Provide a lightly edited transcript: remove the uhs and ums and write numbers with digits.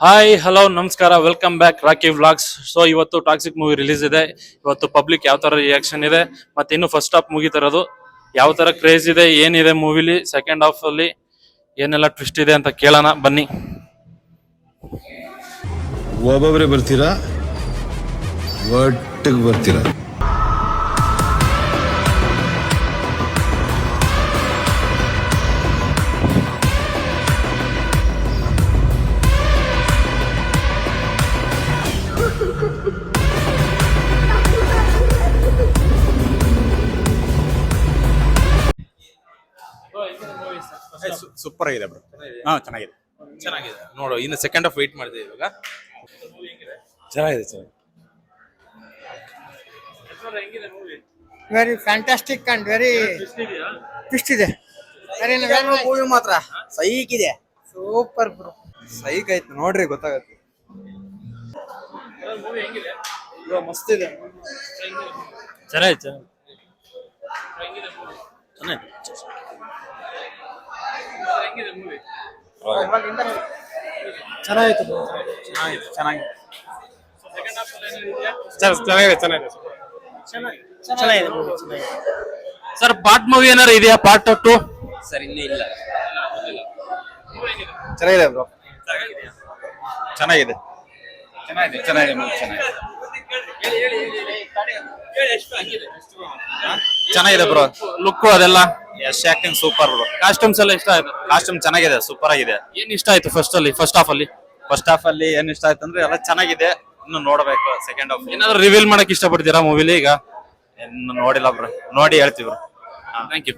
Hi hello ನಮಸ್ಕಾರ welcome back Rocky vlogs. So ಇವತ್ತು Toxic movie release ಇದೆ. ಇವತ್ತು ಪಬ್ಲಿಕ್ ಯಾವ ತರ ರಿಯಾಕ್ಷನ್ ಇದೆ, ಮತ್ತೆ ಇನ್ನು ಫಸ್ಟ್ ಹಾಫ್ ಮುಗಿತಿರೋದು, ಯಾವ ತರ ಕ್ರೇಜ್ ಇದೆ, ಏನಿದೆ ಮೂವಿಲಿ, ಸೆಕೆಂಡ್ ಹಾಫ್ ಅಲ್ಲಿ ಏನೆಲ್ಲ ಟ್ವಿಸ್ಟ್ ಇದೆ ಅಂತ ಕೇಳೋಣ ಬನ್ನಿ. ಒಬ್ಬೊಬ್ಬರೇ ಬರ್ತೀರಾ, ಒಟ್ಟಿಗೆ ಬರ್ತೀರಾ? ಸೂಪರ್ ಆಗಿದೆ ಬ್ರೋ. ಹಾ, ಚೆನ್ನಾಗಿದೆ. ನೋಡು, ಇನ್ನು ಸೆಕೆಂಡ್ ಹಾಫ್ ವೇಟ್ ಮಾಡಿದೆ ಇವಾಗ. ಚೆನ್ನಾಗಿದೆ. Very fantastic and very twist ಇದೆ. ಮೂವಿ ಮಾತ್ರ ಸೈಕ್ ಇದೆ. Super bro. ಸೈಕ್ ಆಯ್ತು, ನೋಡ್ರಿ ಗೊತ್ತಾಗತ್ತೆ. ಮಸ್ತ್ ಇದೆ. ಚೆನ್ನಾಗಿದೆ. ಚೆನ್ನಾಗಿತ್ತು. ಚೆನ್ನಾಗಿದೆ. ಸರ್ ಪಾರ್ಟ್ ಮೂವಿ ಏನಾರು ಇದೆಯಾ? ಪಾರ್ಟ್ 2 ಸರ್ ಇನ್ನೂ ಇಲ್ಲ. ಚೆನ್ನಾಗಿದೆ ಬ್ರೋ. ಚೆನ್ನಾಗಿದೆ. ಚೆನ್ನಾಗಿದೆ ಬ್ರೋ. ಲುಕ್ ಅದೆಲ್ಲ, Yash acting super bro. Costumes ಎಲ್ಲ ಇಷ್ಟ ಆಯ್ತು. ಕಾಸ್ಟ್ಯೂಮ್ ಚೆನ್ನಾಗಿದೆ, ಸೂಪರ್ ಆಗಿದೆ. ಏನ್ ಇಷ್ಟ ಆಯ್ತು ಫಸ್ಟ್ ಹಾಫ್ ಅಲ್ಲಿ? ಫಸ್ಟ್ ಹಾಫ್ ಅಲ್ಲಿ ಏನ್ ಇಷ್ಟ ಆಯ್ತು ಅಂದ್ರೆ ಎಲ್ಲ ಚೆನ್ನಾಗಿದೆ. ಇನ್ನು ನೋಡ್ಬೇಕು ಸೆಕೆಂಡ್ ಹಾಫ್. ಏನಾದ್ರು ರಿವೀಲ್ ಮಾಡಕ್ ಇಷ್ಟಪಡ್ತೀರಾ ಮೂವಿಲಿ ಈಗ? ಇನ್ನು ನೋಡಿಲ್ಲ ಬ್ರೋ, ನೋಡಿ ಹೇಳ್ತೀವಿ ಬ್ರೋ. Thank you.